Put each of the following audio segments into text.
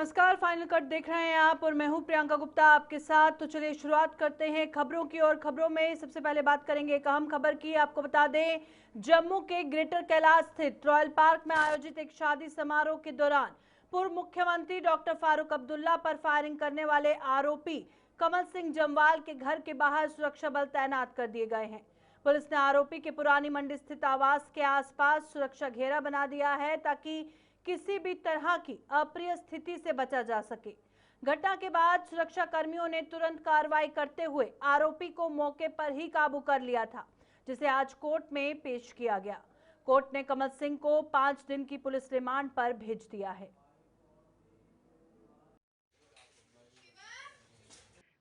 नमस्कार, final cut देख रहे हैं आप और मैं हूं प्रियंका गुप्ता आपके साथ। तो चलिए शुरुआत करते हैं खबरों की। और खबरों में सबसे पहले बात करेंगे एक अहम खबर की। आपको बता दें, जम्मू के ग्रेटर कैलाश स्थित रॉयल पार्क में आयोजित एक शादी समारोह के दौरान पूर्व मुख्यमंत्री डॉक्टर फारूक अब्दुल्ला पर फायरिंग करने वाले आरोपी कमल सिंह जम्वाल के घर के बाहर सुरक्षा बल तैनात कर दिए गए हैं। पुलिस ने आरोपी के पुरानी मंडी स्थित आवास के आसपास सुरक्षा घेरा बना दिया है ताकि किसी भी तरह की अप्रिय स्थिति से बचा जा सके। घटना के बाद सुरक्षा कर्मियों ने तुरंत कार्रवाई करते हुए आरोपी को मौके पर ही काबू कर लिया था, जिसे आज कोर्ट में पेश किया गया। कोर्ट ने कमल सिंह को 5 दिन की पुलिस रिमांड पर भेज दिया है।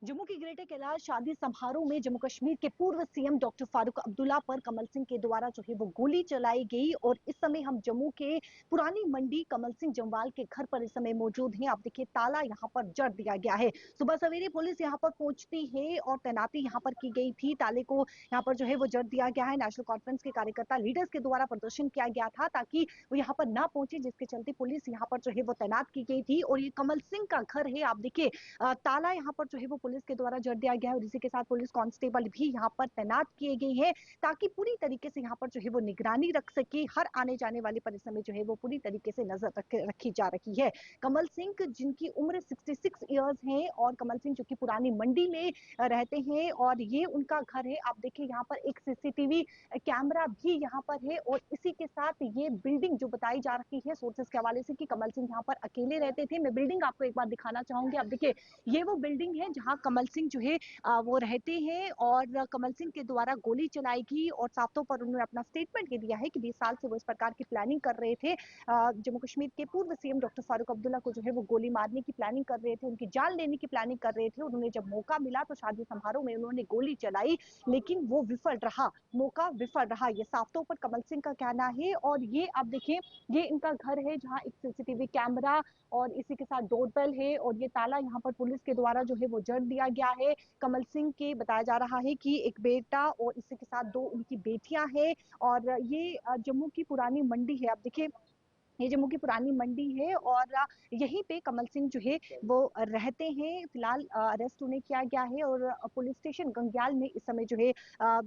जम्मू के ग्रेटर कैलाश शादी समारोह में जम्मू कश्मीर के पूर्व सीएम डॉक्टर फारूक अब्दुल्ला पर कमल सिंह के द्वारा जो है वो गोली चलाई गई। और इस समय हम जम्मू के पुरानी मंडी कमल सिंह जम्वाल के घर पर इस समय मौजूद हैं। आप देखिए, ताला यहाँ पर जड़ दिया गया है। सुबह सवेरे पुलिस यहाँ पर पहुंचती है और तैनाती यहाँ पर की गई थी। ताले को यहाँ पर जो है वो जड़ दिया गया है। नेशनल कॉन्फ्रेंस के कार्यकर्ता लीडर्स के द्वारा प्रदर्शन किया गया था ताकि वो यहाँ पर ना पहुंचे, जिसके चलते पुलिस यहाँ पर जो है वो तैनात की गई थी। और ये कमल सिंह का घर है। आप देखिए, ताला यहाँ पर जो है वो पुलिस के द्वारा जड़ दिया गया है और इसी के साथ पुलिस कांस्टेबल भी यहाँ पर तैनात किए गए हैं ताकि पूरी तरीके से यहाँ पर जो है वो निगरानी रख सके। हर आने जाने वाले पर इस समय जो है वो पूरी तरीके से नजर रखी जा रही है। कमल सिंह जिनकी उम्र 66 इयर्स है और कमल सिंह जो कि पुरानी मंडी में रहते हैं और ये उनका घर है। आप देखिए, यहाँ पर एक सीसीटीवी कैमरा भी यहाँ पर है और इसी के साथ ये बिल्डिंग जो बताई जा रही है सोर्सेस के हवाले से कि कमल सिंह यहाँ पर अकेले रहते थे। मैं बिल्डिंग आपको एक बार दिखाना चाहूंगी। आप देखिए, ये वो बिल्डिंग है जहां कमल सिंह जो है वो रहते हैं और कमल सिंह के द्वारा गोली चलाई गई और साफ तौर पर उन्होंने अपना स्टेटमेंट ये दिया है कि 20 साल से वो इस प्रकार की प्लानिंग कर रहे थे। जम्मू कश्मीर के पूर्व सीएम डॉक्टर फारूक अब्दुल्ला को जो है वो गोली मारने की प्लानिंग कर रहे थे, उनकी जान लेने की प्लानिंग कर रहे थे। उन्होंने जब मौका मिला तो शादी समारोह में उन्होंने गोली चलाई, लेकिन वो विफल रहा, मौका विफल रहा, ये साफ तौर पर कमल सिंह का कहना है। और ये आप देखिए, ये इनका घर है जहाँ एक सीसीटीवी कैमरा और इसी के साथ डोरबेल है और ये ताला यहाँ पर पुलिस के द्वारा जो है वो जड़ दिया गया है। कमल सिंह के बताया जा रहा है कि एक बेटा और इसी के साथ 2 उनकी बेटियां हैं। और ये जम्मू की पुरानी मंडी है। आप देखिए, ये जम्मू की पुरानी मंडी है और यहीं पे कमल सिंह जो है वो रहते हैं। फिलहाल अरेस्ट उन्हें किया गया है और पुलिस स्टेशन गंग्याल में इस समय जो है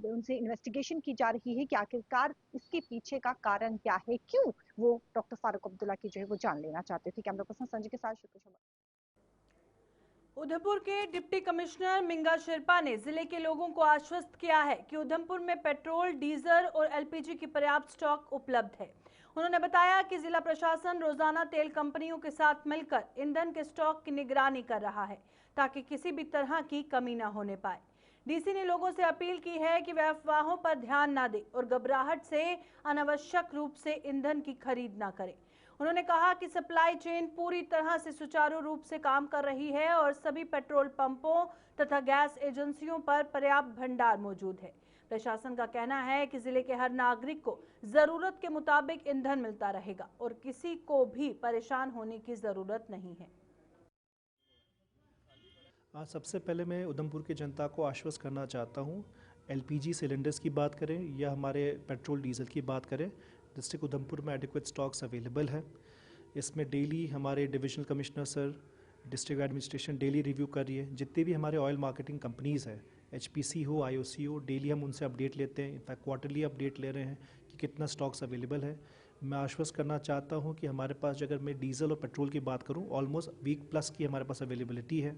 उनसे इन्वेस्टिगेशन की जा रही है कि आखिरकार इसके पीछे का कारण क्या है, क्यों वो डॉक्टर फारूक अब्दुल्ला की जो है वो जान लेना चाहते थे। कैमरा पर्सन संजय के साथ शुक्र शर्मा। उधमपुर के डिप्टी कमिश्नर मिंगा शेरपा ने जिले के लोगों को आश्वस्त किया है कि उधमपुर में पेट्रोल, डीजल और एलपीजी की पर्याप्त स्टॉक उपलब्ध है। उन्होंने बताया कि जिला प्रशासन रोजाना तेल कंपनियों के साथ मिलकर ईंधन के स्टॉक की निगरानी कर रहा है ताकि किसी भी तरह की कमी न होने पाए। डीसी ने लोगों से अपील की है कि वे अफवाहों पर ध्यान न दें और घबराहट से अनावश्यक रूप से ईंधन की खरीद न करें। उन्होंने कहा कि सप्लाई चेन पूरी तरह से सुचारू रूप से काम कर रही है और सभी पेट्रोल पंपों तथा गैस एजेंसियों पर पर्याप्त भंडार मौजूद है। प्रशासन का कहना है कि जिले के हर नागरिक को जरूरत के मुताबिक ईंधन मिलता रहेगा और किसी को भी परेशान होने की जरूरत नहीं है। सबसे पहले मैं उधमपुर की जनता को आश्वस्त करना चाहता हूँ। एलपीजी सिलेंडर्स की बात करें या हमारे पेट्रोल डीजल की बात करें, डिस्ट्रिक्ट उधमपुर में एडिक्वेट स्टॉक्स अवेलेबल है। इसमें डेली हमारे divisional commissioner sir, district administration daily review कर रही है। जितने भी हमारे ऑयल मार्केटिंग कंपनीज़ हैं, एचपीसी हो, आईओसी हो, डेली हम उनसे अपडेट लेते हैं। इनफैक्ट क्वार्टरली अपडेट ले रहे हैं कि कितना स्टॉक्स अवेलेबल है। मैं आश्वस्त करना चाहता हूँ कि हमारे पास, अगर मैं डीजल और पेट्रोल की बात करूँ, ऑलमोस्ट वीक प्लस की हमारे पास अवेलेबिलिटी है।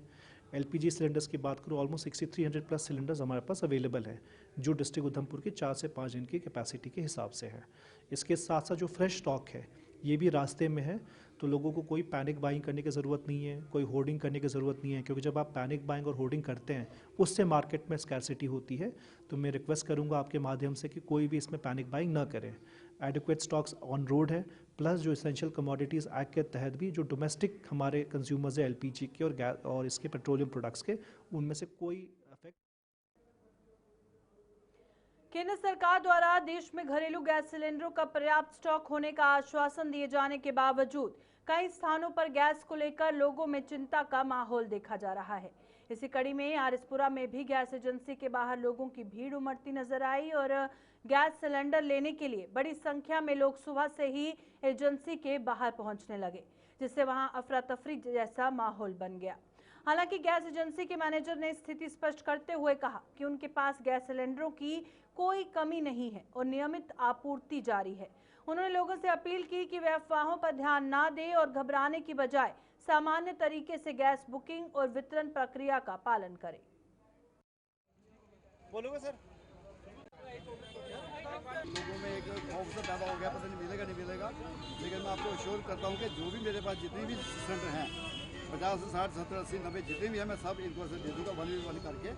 एलपीजी सिलेंडर्स की बात करूँ, ऑलमोस्ट 6300 प्लस सिलेंडर्स हमारे पास अवेलेबल है, जो डिस्ट्रिक्ट उधमपुर की 4 से 5 दिन की कैपेसिटी के हिसाब से है। इसके साथ साथ जो फ्रेश स्टॉक है ये भी रास्ते में है, तो लोगों को कोई पैनिक बाइंग करने की ज़रूरत नहीं है, कोई होर्डिंग करने की ज़रूरत नहीं है, क्योंकि जब आप पैनिक बाइंग और होर्डिंग करते हैं उससे मार्केट में स्कैरसिटी होती है। तो मैं रिक्वेस्ट करूंगा आपके माध्यम से कि कोई भी इसमें पैनिक बाइंग ना करें। एडिक्वेट स्टॉक्स ऑन रोड है, प्लस जो एसेंशियल कमोडिटीज़ एक्ट के तहत भी जो डोमेस्टिक हमारे कंज्यूमर्स है एलपीजी के और गैस और इसके पेट्रोलियम प्रोडक्ट्स के, उनमें से कोई इफेक्ट। केंद्र सरकार द्वारा देश में घरेलू गैस सिलेंडरों का पर्याप्त स्टॉक होने का आश्वासन दिए जाने के बावजूद कई स्थानों पर गैस को लेकर लोगों में चिंता का माहौल देखा जा रहा है। इसी कड़ी में आरएसपुरा में भी गैस एजेंसी के बाहर लोगों की भीड़ उमड़ती नजर आई और गैस सिलेंडर लेने के लिए बड़ी संख्या में लोग सुबह से ही एजेंसी के बाहर पहुंचने लगे। जिससे वहां अफरा तफरी जैसा माहौल बन गया। हालांकि गैस एजेंसी के मैनेजर ने स्थिति स्पष्ट करते हुए कहा कि उनके पास गैस सिलेंडरों की कोई कमी नहीं है और नियमित आपूर्ति जारी है। उन्होंने लोगों से अपील की कि वे अफवाहों पर ध्यान ना दें और घबराने की बजाय सामान्य तरीके से गैस बुकिंग और वितरण प्रक्रिया का पालन करें। बोलोगे सर? लोगों में एक खौफ सा पैदा हो गया, पता नहीं मिलेगा नहीं मिलेगा, लेकिन मैं आपको अश्योर करता हूँ कि जो भी मेरे पास जितनी भी सिलेंडर हैं 50 से 60 70 80 90 जितने भी हैं मैं सब इनको से दे दूँगा वन करके।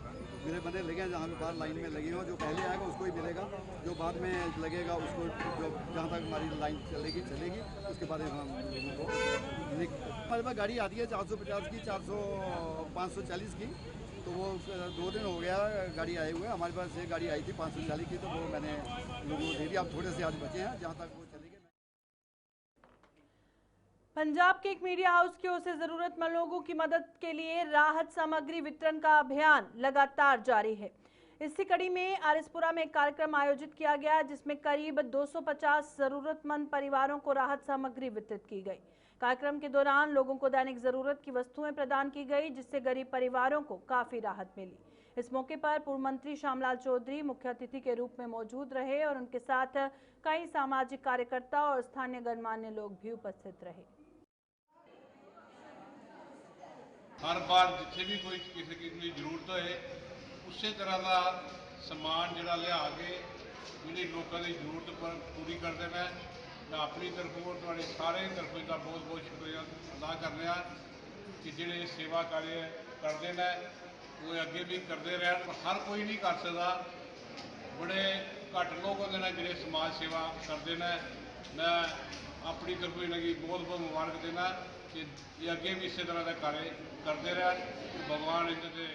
मेरे बंदे लगे हैं जहाँ भी बाहर लाइन में लगे हों, जो पहले आएगा उसको ही मिलेगा, जो बाद में लगेगा उसको, जो जहाँ तक हमारी लाइन चलेगी उसके बाद हम लोगों को हमारे पास गाड़ी आती है 450 की 540 की, तो वो 2 दिन हो गया गाड़ी आए हुए। हमारे पास एक गाड़ी आई थी 540 की, तो वो मैंने लोगों को दे दी। अब थोड़े से आज बचे हैं, जहाँ तक वो चलेंगे। पंजाब के एक मीडिया हाउस की ओर से जरूरतमंद लोगों की मदद के लिए राहत सामग्री वितरण का अभियान लगातार जारी है। इसी कड़ी में आरएसपुरा में एक कार्यक्रम आयोजित किया गया, जिसमें करीब 250 जरूरतमंद परिवारों को राहत सामग्री वितरित की गई। कार्यक्रम के दौरान लोगों को दैनिक जरूरत की वस्तुएं प्रदान की गई, जिससे गरीब परिवारों को काफी राहत मिली। इस मौके पर पूर्व मंत्री श्यामलाल चौधरी मुख्य अतिथि के रूप में मौजूद रहे और उनके साथ कई सामाजिक कार्यकर्ता और स्थानीय गणमान्य लोग भी उपस्थित रहे। हर बार जिथे भी कोई किसी की जरूरत है उस तरह का समान जोड़ा लिया के जी लोगों की जरूरत पर पूरी कर देना। मैं अपनी तरफों और थोड़े सारे तरफों का बहुत बहुत शुक्रिया अदा कर रहा कि जोड़े सेवा कार्य करते हैं वो अगे भी करते रहन। पर हर कोई नहीं कर सकता, बड़े घट लोग होंगे ने जोड़े समाज सेवा करते हैं। मैं अपनी तरफों इन्हें बहुत बहुत मुबारक देना कि ये अगे भी इस तरह का कार्य करते रहन। भगवान इनके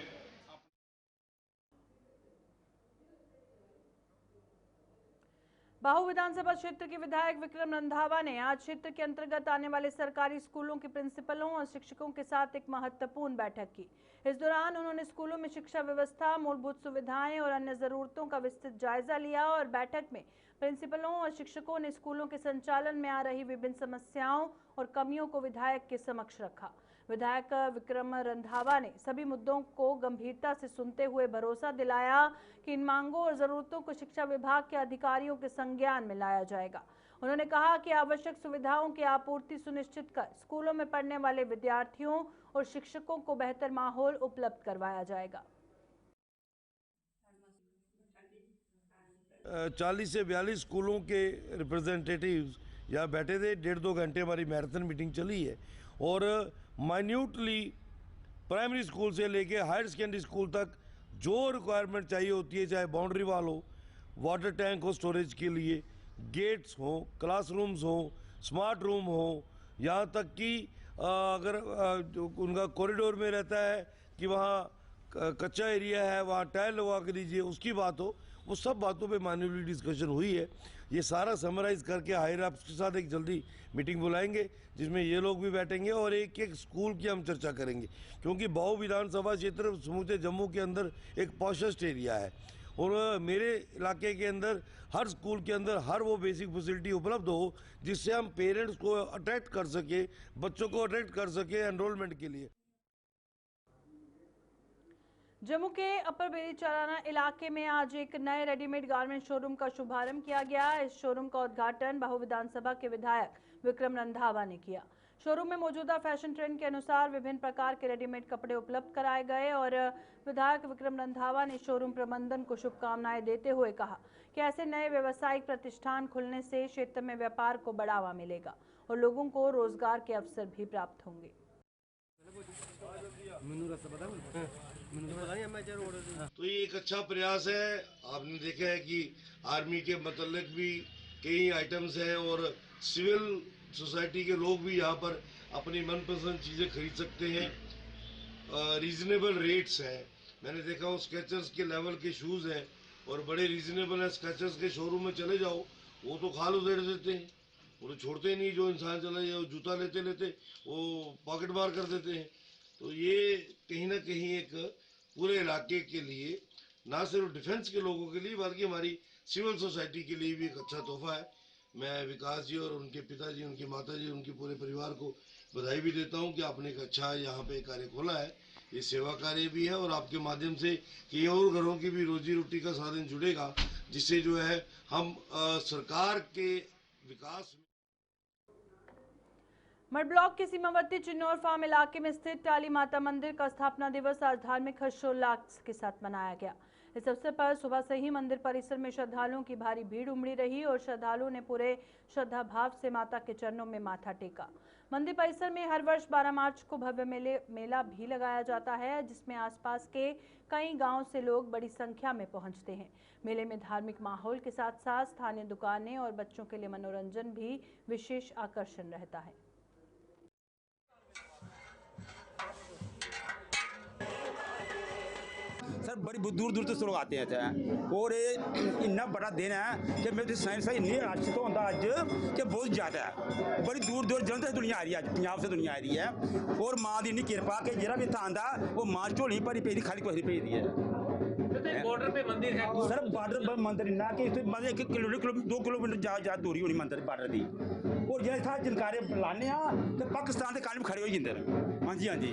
बाहू विधानसभा क्षेत्र के विधायक विक्रम रंधावा ने आज क्षेत्र के अंतर्गत आने वाले सरकारी स्कूलों के प्रिंसिपलों और शिक्षकों के साथ एक महत्वपूर्ण बैठक की। इस दौरान उन्होंने स्कूलों में शिक्षा व्यवस्था, मूलभूत सुविधाएं और अन्य जरूरतों का विस्तृत जायजा लिया और बैठक में प्रिंसिपलों और शिक्षकों ने स्कूलों के संचालन में आ रही विभिन्न समस्याओं और कमियों को विधायक के समक्ष रखा। विधायक विक्रम रंधावा ने सभी मुद्दों को गंभीरता से सुनते हुए भरोसा दिलाया कि इन मांगों और जरूरतों को शिक्षा विभाग के अधिकारियों के संज्ञान में लाया जाएगा। उन्होंने कहा कि आवश्यक सुविधाओं की आपूर्ति सुनिश्चित कर स्कूलों में पढ़ने वाले विद्यार्थियों और शिक्षकों को बेहतर माहौल उपलब्ध करवाया जाएगा। 40 से 42 स्कूलों के रिप्रेजेंटेटिव्स यहाँ बैठे थे। 1.5-2 घंटे हमारी मैराथन मीटिंग चली है और माइन्यूटली प्राइमरी स्कूल से लेके हायर सेकेंडरी स्कूल तक जो रिक्वायरमेंट चाहिए होती है, चाहे बाउंड्री वॉल हो, वाटर टैंक हो स्टोरेज के लिए, गेट्स हो, क्लासरूम्स हो, स्मार्ट रूम हो, यहाँ तक कि अगर उनका कॉरिडोर में रहता है कि वहाँ कच्चा एरिया है, वहाँ टाइल लगा के दीजिए, उसकी बात हो, वो सब बातों पे माइन्यूटली डिस्कशन हुई है। ये सारा समराइज करके हायर अप्स के साथ एक जल्दी मीटिंग बुलाएंगे, जिसमें ये लोग भी बैठेंगे और एक एक स्कूल की हम चर्चा करेंगे, क्योंकि बाहू विधानसभा क्षेत्र समूचे जम्मू के अंदर एक पॉशेस्ट एरिया है और मेरे इलाके के अंदर हर स्कूल के अंदर हर वो बेसिक फैसिलिटी उपलब्ध हो जिससे हम पेरेंट्स को अट्रैक्ट कर सके, बच्चों को अट्रैक्ट कर सके एनरोलमेंट के लिए। जम्मू के अपर बेरी चाराना इलाके में आज एक नए रेडीमेड गारमेंट शोरूम का शुभारंभ किया गया। इस शोरूम का उद्घाटन बाहू विधानसभा के विधायक विक्रम रंधावा ने किया। शोरूम में मौजूदा फैशन ट्रेंड के अनुसार विभिन्न प्रकार के रेडीमेड कपड़े उपलब्ध कराए गए और विधायक विक्रम रंधावा ने शोरूम प्रबंधन को शुभकामनाएं देते हुए कहा कि ऐसे नए व्यावसायिक प्रतिष्ठान खुलने से क्षेत्र में व्यापार को बढ़ावा मिलेगा और लोगों को रोजगार के अवसर भी प्राप्त होंगे। तो ये एक अच्छा प्रयास है। आपने देखा है कि आर्मी के मतलब भी कई आइटम्स हैं और सिविल सोसाइटी के लोग भी यहाँ पर अपनी मनपसंद चीज़ें खरीद सकते हैं। रीजनेबल रेट्स हैं। मैंने देखा हूँ स्केचर्स के लेवल के शूज़ हैं और बड़े रीजनेबल है। स्केचर्स के शोरूम में चले जाओ, वो तो खाल उधेड़ देते हैं, वो तो छोड़ते ही नहीं। जो इंसान चले जाए जूता लेते लेते वो पॉकेट मार कर देते हैं। तो ये कहीं ना कहीं एक पूरे इलाके के लिए, ना सिर्फ डिफेंस के लोगों के लिए बल्कि हमारी सिविल सोसाइटी के लिए भी एक अच्छा तोहफा है। मैं विकास जी और उनके पिताजी, उनकी माताजी, उनके पूरे परिवार को बधाई भी देता हूं कि आपने एक अच्छा यहाँ पे कार्य खोला है। ये सेवा कार्य भी है और आपके माध्यम से कई और घरों की भी रोजी रोटी का साधन जुड़ेगा, जिससे जो है हम सरकार के विकास। मड ब्लॉक के सीमावर्ती चिन्नौर फार्म इलाके में स्थित काली माता मंदिर का स्थापना दिवस आज धार्मिक हर्षोल्लास के साथ मनाया गया। इस अवसर पर सुबह से ही मंदिर परिसर में श्रद्धालुओं की भारी भीड़ उमड़ी रही और श्रद्धालुओं ने पूरे श्रद्धा भाव से माता के चरणों में माथा टेका। मंदिर परिसर में हर वर्ष 12 मार्च को भव्य मेला भी लगाया जाता है, जिसमें आसपास के कई गांव से लोग बड़ी संख्या में पहुंचते हैं। मेले में धार्मिक माहौल के साथ साथ स्थानीय दुकानें और बच्चों के लिए मनोरंजन भी विशेष आकर्षण रहता है। सर बड़ी दूर दूर से लोग आते हैं और ये इतना बड़ा दिन है कि मेरे साइंस इन्नी आशिक होता अज कि बहुत ज़्यादा है। बड़ी दूर दूर जलंधर से दुनिया आ रही है, पंजाब से दुनिया आ रही है और माँ की इन्नी कृपा कि जरा भी इतना आता वो माँ झोली भरी पेदी खाली कोई भेजती है। बॉर्डर पे मंदिर है सर बॉर्डर पर मंदिर इन्ना कि मतलब 1 किलोमीटर 2 किलोमीटर ज़्यादा दूरी होनी मंदिर बॉर्डर की और जो इतना जनकारे लाने तो पाकिस्तान के कालम खड़े हो जाते। हाँ जी हाँ जी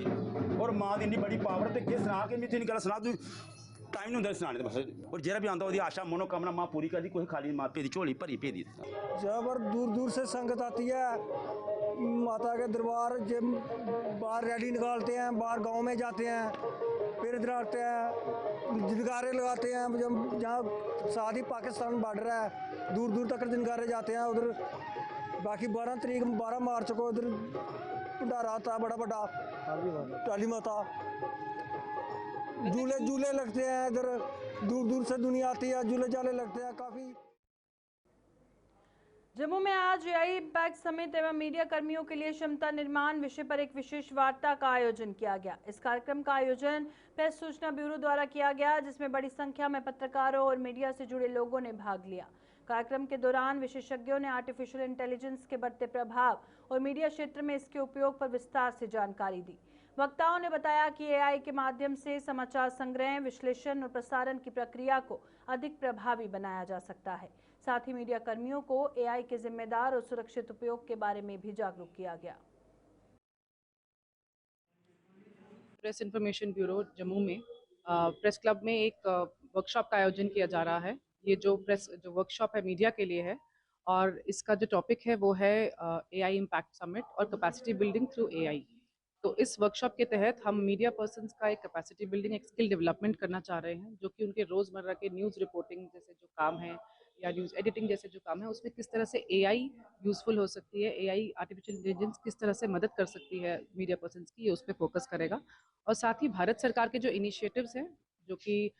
और माँ की इन्नी बड़ी पावर तो किस सुना के मैं तेन गल सुना तू टाइम नहीं होंगे सुनाने बस और जरा भी आता वो आशा मनोकामना माँ पूरी कर दी कोई खाली माँ पेदी झोली भरी भेदी। जहाँ पर दूर दूर से संगत आती है माता के दरबार, जब बाहर रैली निकालते हैं, बाहर गांव में जाते हैं, फिर इधर आते हैं, जलगारे लगाते हैं। जब जहाँ साथ ही पाकिस्तान बॉर्डर है, दूर दूर तक जलगारे जाते हैं उधर। बाकी 12 मार्च को उधर भंडारा आता है बड़ा बड़ा, काली माता झूले लगते हैं। इधर दूर दूर से दुनिया आती है, झूले जाले लगते हैं काफ़ी। जम्मू में आज एआई इम्पैक्ट समिट एवं मीडिया कर्मियों के लिए क्षमता निर्माण विषय पर एक विशेष वार्ता का आयोजन किया गया। इस कार्यक्रम का आयोजन प्रेस सूचना ब्यूरो द्वारा किया गया, जिसमें बड़ी संख्या में पत्रकारों और मीडिया से जुड़े लोगों ने भाग लिया। कार्यक्रम के दौरान विशेषज्ञों ने आर्टिफिशियल इंटेलिजेंस के बढ़ते प्रभाव और मीडिया क्षेत्र में इसके उपयोग पर विस्तार से जानकारी दी। वक्ताओं ने बताया कि एआई के माध्यम से समाचार संग्रह, विश्लेषण और प्रसारण की प्रक्रिया को अधिक प्रभावी बनाया जा सकता है। साथ ही मीडिया कर्मियों को एआई के जिम्मेदार और सुरक्षित उपयोग के बारे में भी जागरूक किया गया। प्रेस इंफॉर्मेशन ब्यूरो जम्मू में प्रेस क्लब में एक वर्कशॉप का आयोजन किया जा रहा है। ये जो वर्कशॉप है मीडिया के लिए है और इसका जो टॉपिक है वो है एआई इम्पैक्ट समिट और कैपेसिटी बिल्डिंग थ्रू एआई। तो इस वर्कशॉप के तहत हम मीडिया पर्सन्स का एक कैपेसिटी बिल्डिंग, एक स्किल डेवलपमेंट करना चाह रहे हैं, जो कि उनके रोज़मर्रा के न्यूज़ रिपोर्टिंग जैसे जो काम है या न्यूज़ एडिटिंग जैसे जो काम है उसमें किस तरह से एआई यूज़फुल हो सकती है, एआई आर्टिफिशियल इंटेलिजेंस किस तरह से मदद कर सकती है मीडिया पर्सन्स की, ये उस पर फोकस करेगा। और साथ ही भारत सरकार के जो इनिशिएटिव्स हैं, जो कि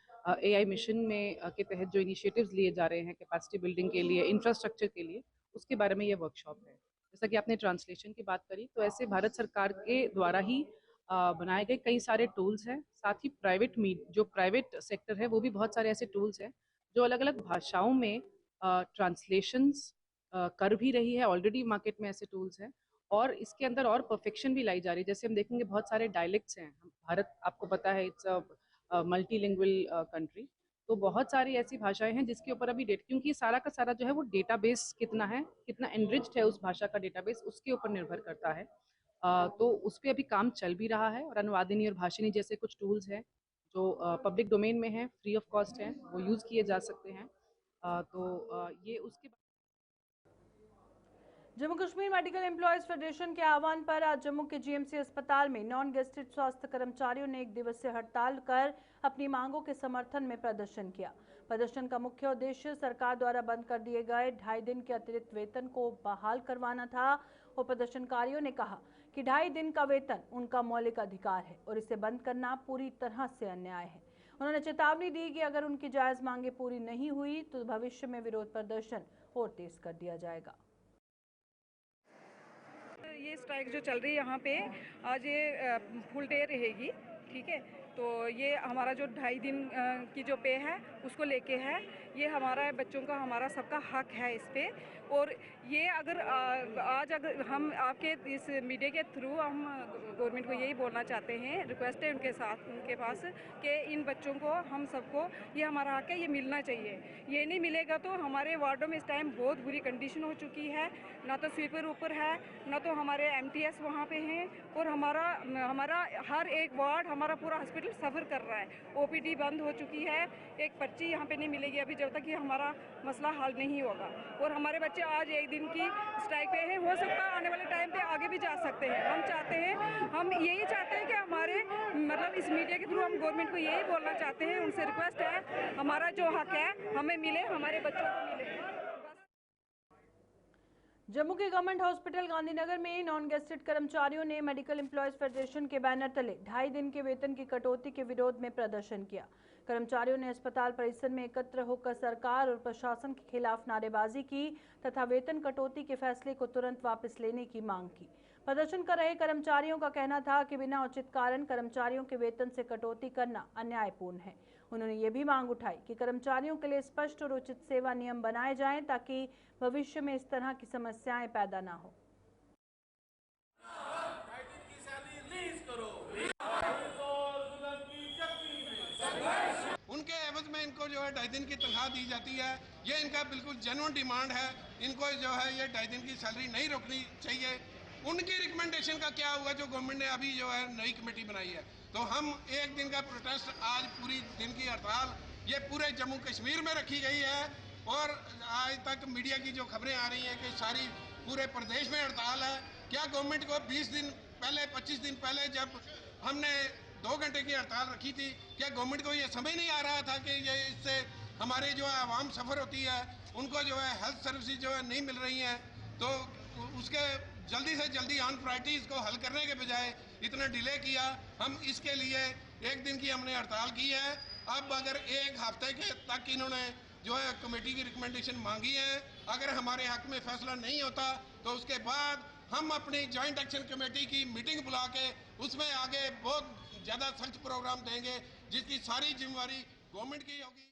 एआई मिशन में के तहत जो इनिशिएटिव्स लिए जा रहे हैं कैपेसिटी बिल्डिंग के लिए, इंफ्रास्ट्रक्चर के लिए, उसके बारे में ये वर्कशॉप है। जैसा कि आपने ट्रांसलेशन की बात करी, तो ऐसे भारत सरकार के द्वारा ही बनाए गए कई सारे टूल्स हैं। साथ ही प्राइवेट सेक्टर है वो भी बहुत सारे ऐसे टूल्स हैं जो अलग अलग भाषाओं में ट्रांसलेशंस कर भी रही है। ऑलरेडी मार्केट में ऐसे टूल्स हैं और इसके अंदर और परफेक्शन भी लाई जा रही है। जैसे हम देखेंगे बहुत सारे डायलेक्ट्स हैं। भारत आपको पता है इट्स अ मल्टीलिंगुअल कंट्री, तो बहुत सारी ऐसी भाषाएं हैं जिसके ऊपर अभी क्योंकि सारा का सारा जो है वो डेटाबेस कितना एनरिच्ड है उस भाषा का डेटाबेस, उसके ऊपर निर्भर करता है। तो उस पर अभी काम चल भी रहा है और अनुवादिनी और भाषिनी जैसे कुछ टूल्स हैं जो पब्लिक डोमेन में हैं, फ्री ऑफ कॉस्ट हैं, वो यूज़ किए जा सकते हैं। ये उसके Jammu Kashmir medical employees federation के आह्वान पर आज जम्मू के जीएमसी अस्पताल में नॉन गेस्टेड स्वास्थ्य कर्मचारियों ने 1 दिवसीय हड़ताल कर अपनी मांगों के समर्थन में प्रदर्शन किया। प्रदर्शन का मुख्य उद्देश्य सरकार द्वारा बंद कर दिए गए 2.5 दिन के अतिरिक्त वेतन को बहाल करवाना था और प्रदर्शनकारियों ने कहा कि 2.5 दिन का वेतन उनका मौलिक अधिकार है और इसे बंद करना पूरी तरह से अन्याय है। उन्होंने चेतावनी दी कि अगर उनकी जायज मांगे पूरी नहीं हुई तो भविष्य में विरोध प्रदर्शन और तेज कर दिया जाएगा। ये स्ट्राइक जो चल रही है यहाँ पे आज ये फुल डे रहेगी, ठीक है। तो ये हमारा जो 2.5 दिन की जो पे है उसको लेके है ये हमारा बच्चों का हमारा सबका हक है इस पे। और ये अगर आज अगर हम आपके इस मीडिया के थ्रू हम गवर्नमेंट को यही बोलना चाहते हैं, रिक्वेस्ट है उनके पास कि इन बच्चों को हम सबको ये हमारा हक है, ये मिलना चाहिए। ये नहीं मिलेगा तो हमारे वार्डों में इस टाइम बहुत बुरी कंडीशन हो चुकी है, ना तो स्वीपर ऊपर है, ना तो हमारे MTS वहाँ पे हैं, और हमारा हर एक वार्ड, हमारा पूरा हॉस्पिटल सफ़र कर रहा है। OPD बंद हो चुकी है, एक पर्ची यहाँ पे नहीं मिलेगी अभी जब तक कि हमारा मसला हल नहीं होगा। और हमारे बच्चे आज एक दिन की स्ट्राइक पे हैं, हो सकता है आने वाले टाइम पे आगे भी जा सकते हैं। हम यही चाहते हैं कि हमारे मतलब इस मीडिया के थ्रू हम गवर्नमेंट को यही बोलना चाहते हैं, उनसे रिक्वेस्ट है हमारा जो हक है हमें मिले, हमारे बच्चों को मिले। जम्मू के गवर्नमेंट हॉस्पिटल गांधीनगर में नॉन गेस्टेड कर्मचारियों ने मेडिकल एम्प्लॉयज फेडरेशन के बैनर तले 2.5 दिन के वेतन की कटौती के विरोध में प्रदर्शन किया। कर्मचारियों ने अस्पताल परिसर में एकत्र होकर सरकार और प्रशासन के खिलाफ नारेबाजी की तथा वेतन कटौती के फैसले को तुरंत वापस लेने की मांग की। प्रदर्शन कर रहे कर्मचारियों का कहना था कि बिना उचित कारण कर्मचारियों के वेतन से कटौती करना अन्यायपूर्ण है। उन्होंने ये भी मांग उठाई कि कर्मचारियों के लिए स्पष्ट और उचित सेवा नियम बनाए जाएं ताकि भविष्य में इस तरह की समस्याएं पैदा ना हो। उनके एवज में इनको जो है 2.5 दिन की तनख्वाह दी जाती है, ये इनका बिल्कुल जेन्युइन डिमांड है। इनको जो है ये 2.5 दिन की सैलरी नहीं रोकनी चाहिए। उनकी रिकमेंडेशन का क्या हुआ जो गवर्नमेंट ने अभी जो है नई कमेटी बनाई है? तो हम एक दिन का प्रोटेस्ट, आज पूरी दिन की हड़ताल ये पूरे जम्मू कश्मीर में रखी गई है। और आज तक मीडिया की जो खबरें आ रही हैं कि सारी पूरे प्रदेश में हड़ताल है। क्या गवर्नमेंट को 20 दिन पहले 25 दिन पहले जब हमने 2 घंटे की हड़ताल रखी थी, क्या गवर्नमेंट को ये समझ नहीं आ रहा था कि ये इससे हमारे जो है आवाम सफ़र होती है, उनको जो है हेल्थ सर्विसेज जो है नहीं मिल रही हैं? तो उसके जल्दी से जल्दी ऑन प्रायोरिटीज़ को हल करने के बजाय इतना डिले किया। हम इसके लिए 1 दिन की हमने हड़ताल की है। अब अगर 1 हफ्ते के तक इन्होंने जो है कमेटी की रिकमेंडेशन मांगी है, अगर हमारे हक में फैसला नहीं होता तो उसके बाद हम अपनी जॉइंट एक्शन कमेटी की मीटिंग बुला के उसमें आगे बहुत ज़्यादा सख्त प्रोग्राम देंगे, जिसकी सारी जिम्मेवारी गवर्नमेंट की होगी।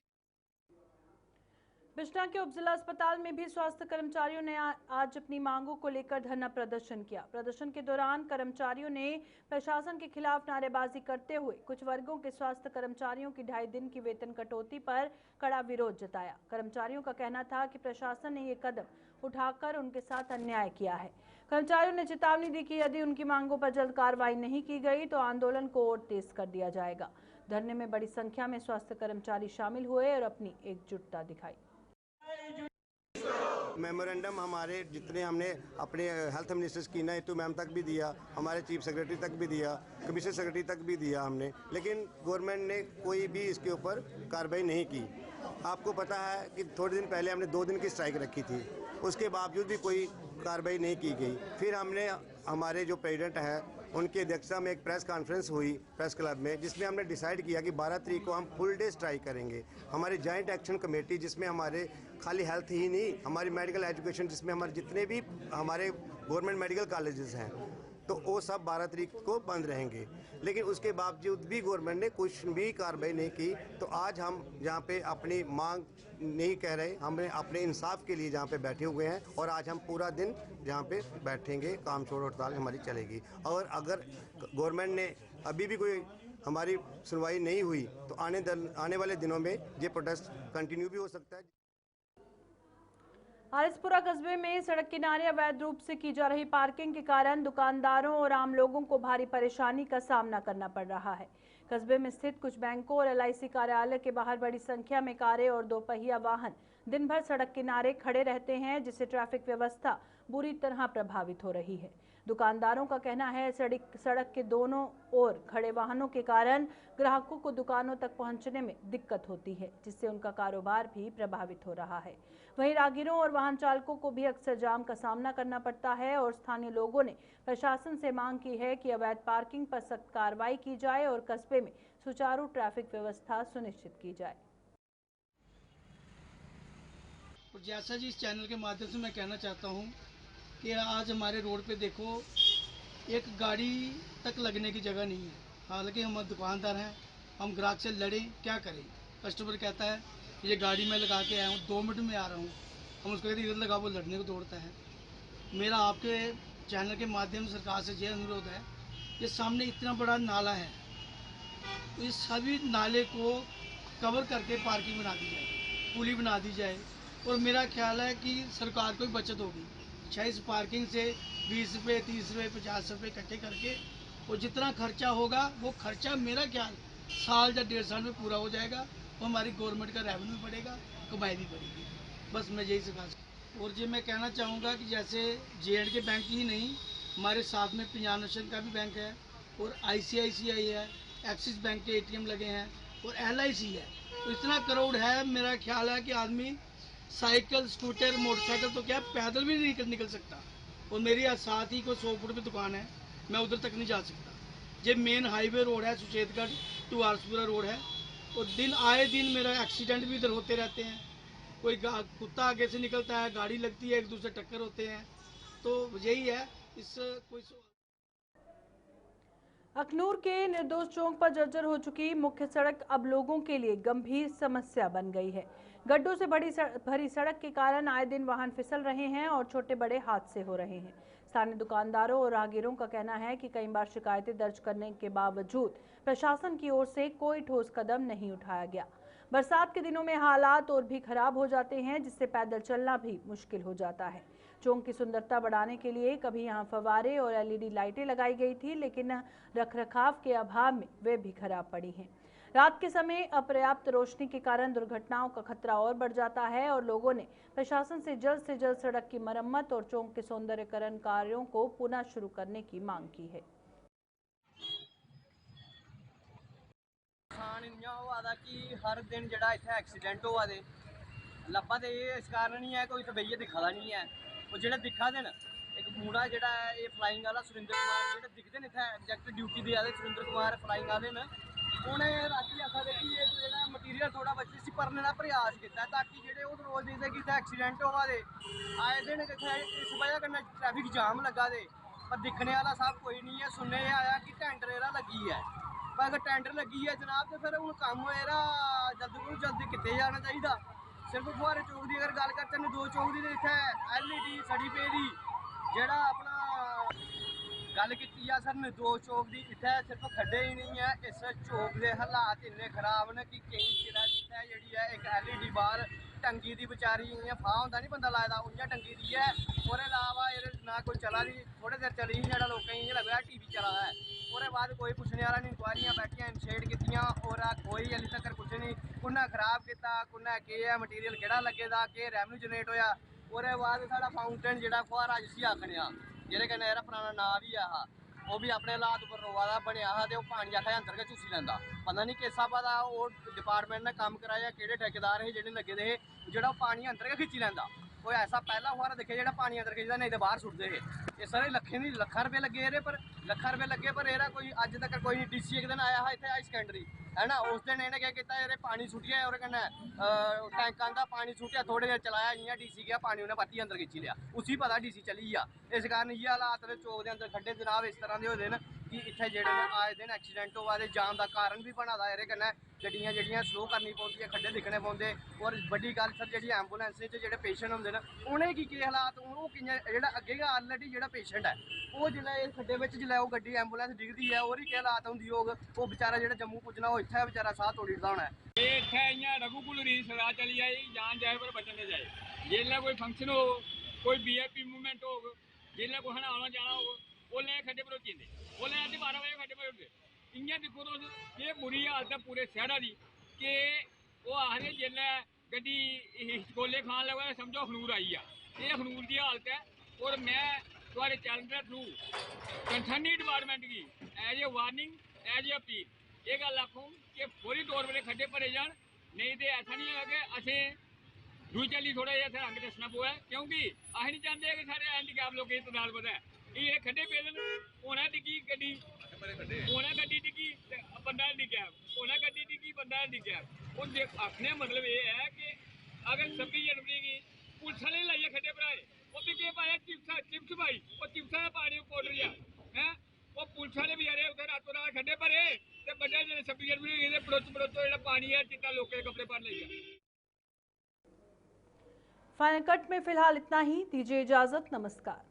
बिष्टा के उपजिला अस्पताल में भी स्वास्थ्य कर्मचारियों ने आज अपनी मांगों को लेकर धरना प्रदर्शन किया। प्रदर्शन के दौरान कर्मचारियों ने प्रशासन के खिलाफ नारेबाजी करते हुए कुछ वर्गों के स्वास्थ्य कर्मचारियों की 2.5 दिन की वेतन कटौती पर कड़ा विरोध जताया। कर्मचारियों का कहना था कि प्रशासन ने ये कदम उठाकर उनके साथ अन्याय किया है। कर्मचारियों ने चेतावनी दी कि यदि उनकी मांगों पर जल्द कार्रवाई नहीं की गई तो आंदोलन को और तेज कर दिया जाएगा। धरने में बड़ी संख्या में स्वास्थ्य कर्मचारी शामिल हुए और अपनी एकजुटता दिखाई। मेमोरेंडम हमारे जितने हमने अपने हेल्थ मिनिस्टर स्कीना इतू मैम तक भी दिया, हमारे चीफ सेक्रेटरी तक भी दिया, कमिश्नर सेक्रेटरी तक भी दिया हमने, लेकिन गवर्नमेंट ने कोई भी इसके ऊपर कार्रवाई नहीं की। आपको पता है कि थोड़े दिन पहले हमने 2 दिन की स्ट्राइक रखी थी, उसके बावजूद भी कोई कार्रवाई नहीं की गई। फिर हमने हमारे जो प्रेसिडेंट है उनकी अध्यक्षता में एक प्रेस कॉन्फ्रेंस हुई प्रेस क्लब में, जिसमें हमने डिसाइड किया कि 12 तारीख को हम फुल डे स्ट्राइक करेंगे। हमारी जॉइंट एक्शन कमेटी जिसमें हमारे खाली हेल्थ ही नहीं, हमारी मेडिकल एजुकेशन, जिसमें हमारे जितने भी हमारे गवर्नमेंट मेडिकल कॉलेजेस हैं, तो वो सब 12 तारीख को बंद रहेंगे। लेकिन उसके बावजूद भी गवर्नमेंट ने कुछ भी कार्रवाई नहीं की। तो आज हम यहाँ पे अपनी मांग नहीं कह रहे, हमने अपने इंसाफ के लिए जहाँ पे बैठे हुए हैं और आज हम पूरा दिन जहाँ पे बैठेंगे, काम छोड़ हड़ताल हमारी चलेगी। और अगर गवर्नमेंट ने अभी भी कोई हमारी सुनवाई नहीं हुई तो आने वाले दिनों में ये प्रोटेस्ट कंटिन्यू भी हो सकता है। आरिसपुरा कस्बे में सड़क किनारे अवैध रूप से की जा रही पार्किंग के कारण दुकानदारों और आम लोगों को भारी परेशानी का सामना करना पड़ रहा है। कस्बे में स्थित कुछ बैंकों और LIC कार्यालय के बाहर बड़ी संख्या में कारें और 2 पहिया वाहन दिन भर सड़क किनारे खड़े रहते हैं, जिससे ट्रैफिक व्यवस्था बुरी तरह प्रभावित हो रही है। दुकानदारों का कहना है सड़क के दोनों ओर खड़े वाहनों के कारण ग्राहकों को दुकानों तक पहुंचने में दिक्कत होती है, जिससे उनका कारोबार भी प्रभावित हो रहा है। वहीं राहगीरों और वाहन चालकों को भी अक्सर जाम का सामना करना पड़ता है और स्थानीय लोगों ने प्रशासन से मांग की है कि अवैध पार्किंग पर सख्त कार्रवाई की जाए और कस्बे में सुचारू ट्रैफिक व्यवस्था सुनिश्चित की जाए। जैसा जी इस चैनल के माध्यम से मैं कहना चाहता हूं कि आज हमारे रोड पे देखो एक गाड़ी तक लगने की जगह नहीं है। हालांकि हम दुकानदार हैं, हम ग्राहक से लड़ें क्या करें। कस्टमर कहता है ये गाड़ी में लगा के आया हूँ, 2 मिनट में आ रहा हूँ। हम उसको कहते इधर लगा, वो लड़ने को दौड़ता है। मेरा आपके चैनल के माध्यम से सरकार से यह अनुरोध है, ये सामने इतना बड़ा नाला है, तो इस सभी नाले को कवर करके पार्किंग बना दी जाए, पुली बना दी जाए। और मेरा ख्याल है कि सरकार को भी बचत होगी, शायद इस पार्किंग से 20 रुपये, 30 रुपये, 50 रुपये इकट्ठे करके, और जितना खर्चा होगा वो खर्चा मेरा ख्याल साल या 1.5 साल में पूरा हो जाएगा, और हमारी गवर्नमेंट का रेवेन्यू बढ़ेगा, कमाई भी बढ़ेगी। बस मैं यही सिखा सकता। और ये मैं कहना चाहूँगा कि जैसे J&K बैंक ही नहीं, हमारे साथ में पंजाब नेशनल का भी बैंक है, और ICICI है, एक्सिस बैंक के ATM लगे हैं, और LIC है। तो इतना करोड़ है, मेरा ख्याल है कि आदमी साइकिल, स्कूटर, मोटरसाइकिल तो क्या पैदल भी नहीं निकल सकता। और मेरी साथ ही कोई 100 फुट की दुकान है, मैं उधर तक नहीं जा सकता। ये मेन हाईवे रोड है, सुचेतगढ़ टू आरसपुरा रोड है, और दिन आए दिन मेरा एक्सीडेंट भी इधर होते रहते हैं। कोई कुत्ता आगे से निकलता है, गाड़ी लगती है, एक दूसरे टक्कर होते हैं। तो यही है। इस कोई अखनूर के निर्दोष चौक पर जर्जर हो चुकी मुख्य सड़क अब लोगों के लिए गंभीर समस्या बन गई है। गड्ढों से भरी सड़क के कारण आए दिन वाहन फिसल रहे हैं और छोटे बड़े हादसे हो रहे हैं। स्थानीय दुकानदारों और राहगीरों का कहना है कि कई बार शिकायतें दर्ज करने के बावजूद प्रशासन की ओर से कोई ठोस कदम नहीं उठाया गया। बरसात के दिनों में हालात और भी खराब हो जाते हैं, जिससे पैदल चलना भी मुश्किल हो जाता है। चौक की सुंदरता बढ़ाने के लिए कभी यहां फव्वारे और LED लाइटें लगाई गई थी, लेकिन रखरखाव के अभाव में वे भी खराब पड़ी हैं। रात के समय अपर्याप्त रोशनी के कारण दुर्घटनाओं का खतरा और बढ़ जाता है और लोगों ने प्रशासन से जल्द सड़क की मरम्मत और चौक के सौंदर्यीकरण कार्यों को पुनः शुरू करने की मांग की है। कि हर दिन जड़ा इत्थे एक्सीडेंट हुआ दे लब्भा ते इस कारण नहीं है, कोई तो बेइये दिखा नहीं है। और जेह्ड़े दिखा दे न, एक मुड़ा जेह्ड़ा है ये फ्लाइंग वाला सुरिंदर कुमार, जेह्ड़े दिखदे न इत्थे एग्जैक्ट ड्यूटी दे आदे सुरिंदर कुमार फ्लाइंग वाले न, उन्हें राती आखा दे कि जेह्ड़ा मटीरियल थोड़ा बच्चे इसी भरने का प्रयास किया ताकि जेह्ड़े ओह् रोज दिखदे कि इत्थे एक्सीडेंट होआ दे, आए दिन इत्थे इस वजह कन्नै ट्रैफिक जाम लग्गा दे, पर दिक्खने वाला सब कोई नहीं है। सुनने आया कि टेंडर एह्दा लग्गी है, पर अगर टेंडर लगी है जनाब तो फिर हूँ कम्म एह्दा जल्दी कोला जल्दी कीते जाना चाहिए। सिर्फ फुहारे चौक की अगर गल करते हैं, 2 चौक की इत्थे LED सड़ी पेदी, जेह्ड़ा अपना गल कीती है सर 2 चौक की इत्थे सिर्फ खड्डे ही नहीं है, इस चौक के हालात इन्ने खराब न कि केईं चिरा दी इत्थे जेह्ड़ी है एक LED बाहर टंगी दी बेचारी इ'यां फाह होंदा नहीं बंदा लाए दा उ'यां टंगी दी है। ओह्दे अलावा एह्दे ना कोई चला दी, थोड़े देर चली ही जेह्ड़ा लोकें गी इ'यां लगदा TV चला दा है। ओह्दे बाद कोई पुच्छने आह्ला नहीं, इंक्वायरियां बैठियां इनशेड कीतियां और कोई हल्ली तक कुछ नहीं, कुन्नै खराब किया, कुन्नै केह् है मटीरियल केह्ड़ा लग्गे दा, केह् रेवेन्यू जनरेट होया। ओह्दे बाद साढ़ा फाउंटेन जेह्ड़ा फुहारा जिसी आखने आं, जेह्दे कन्नै एह्दा पराना नांऽ भी ऐ हा, ओह् भी अपने हालात उप्पर रोआ दा बनेआ हा ते ओह् पानी आखा अंदर गै चूसी लैंदा। पता नहीं किस स्हाबा दा ओह् डिपार्टमेंट ने कम्म कराया, केह्ड़े ठेकेदार हे जेह्ड़े लग्गे दे हे, जेह्ड़ा पानी अंदर गै खिच्ची लैंदा। कोई ऐसा पहला फुहारा दिक्खे जेह्ड़ा पानी अंदर खिचदा, नहीं तो बाहर सुट्टदे हे। इस सारे लक्खां रुपये लग्गे एह्दे पर, लक्खां रुपये लग्गे पर एह्दा कोई अज्ज तक कोई DC एक दिन आया हा इत्थे हाई सकैंडरी है ना, उस दिन इन्हें केह् कीता, एह्दे पानी सुट्टिया ओह्दे कन्नै टैंकां दा पानी सुट्टिया, थोड़ी देर चलाया, इ'यां DC गया पानी उन्हें परतियै अंदर खिच्ची लिया, उसी पता DC चली गेआ। इस कारण इ'यै हालात ने चौक दे अंदर खड्डे जनाब इस तरह दे होए दे न कि इत्थे जेह्ड़े आए दिन एक्सीडेंट होआ दे, जाम दा कारण भी बना दा एह्दे कन्नै, गड्डियां जेह्ड़ियां स्लो करनी पौंदियां, खड्डे दिक्खने पौंदे। और बड्डी गल्ल सर जेह्ड़ी एंबुलेंस च जेह्ड़े पेशेंट होंदे न, उ'नें गी केह् हालात, ओह् कि'यां जेह्ड़ा अग्गे गै ऑलरेडी जेह्ड़ा पेशेंट है ओह् जिसलै इस खड्डे बिच जिसलै ओह् गड्डी एंबुलेंस डिगदी है, ओह्दी केह् हालात होंदी होग, ओह् बेचारा जेह्ड़ा जम्मू पुज्जना ओह् इत्थै बेचारा साह् तोड़ी ओड़दा होना है। इत्थै इ'यां रघुकुल रीत सदा चली जाए, जान जाए पर बचन जाए। जिसलै कोई फंक्शन हो, कोई VIP मूवमेंट हो, जिसलै कुसै ने आना जाना हो, ओल्लै खड्डे भरोची जंदे, ओल्लै 12:30 बजे खड्डे भरोचदे। इ'यां दिक्खो तुस, एह् बुरी हालत है पूरे शैह्रा दी कि ओह् आखदे जिसलै गड्डी हिचकोले खान लगे समझो अखनूर आई आ, एह् अखनूर दी हालत है। और मैं थुआढ़े चैनल दे थ्रू कंसर्नी डिपार्टमेंट गी as a warning, as a appeal एह् गल्ल आखूं कि फौरी तौर पर खड्डे भरे जान, नहीं तो ऐसा नहीं है कि असें दूई चाल्ली थोड़ा जिहा इत्थै रंग दस्सना पवै, क्योंकि अस नहीं चाहते कि साढ़े हैंडीकैप लोकें दी तदाद बधै। एह् जेह्ड़े खड्डे पेदे न, होना डिग्गी गड्डी, होना गड्डी डिग्गी बंदा हैंडीकैप, होना गड्डी डिग्गी बंदा हैंडीकैप। और आखने मतलब ये है कि अगर 26 जनवरी गी पुलिस आह्ले लाइयै खड्डे भराए, ओह् भी केह् पाया चिप्स पाई, ओह् चिप्सां दा पानी पाउडर जा हैं, ओह् पुलिस आह्ले बचैरे उत्थै रातों रात खड्डे भरे ते बड्डे जेल्लै 26 जनवरी होई ते बड़ोतो जेह्ड़ा पानी है चिट्टा लोकें दे कपड़े भर लेई गेआ। फाइनल कट में फिलहाल इतना ही, दीजिए इजाजत, नमस्कार।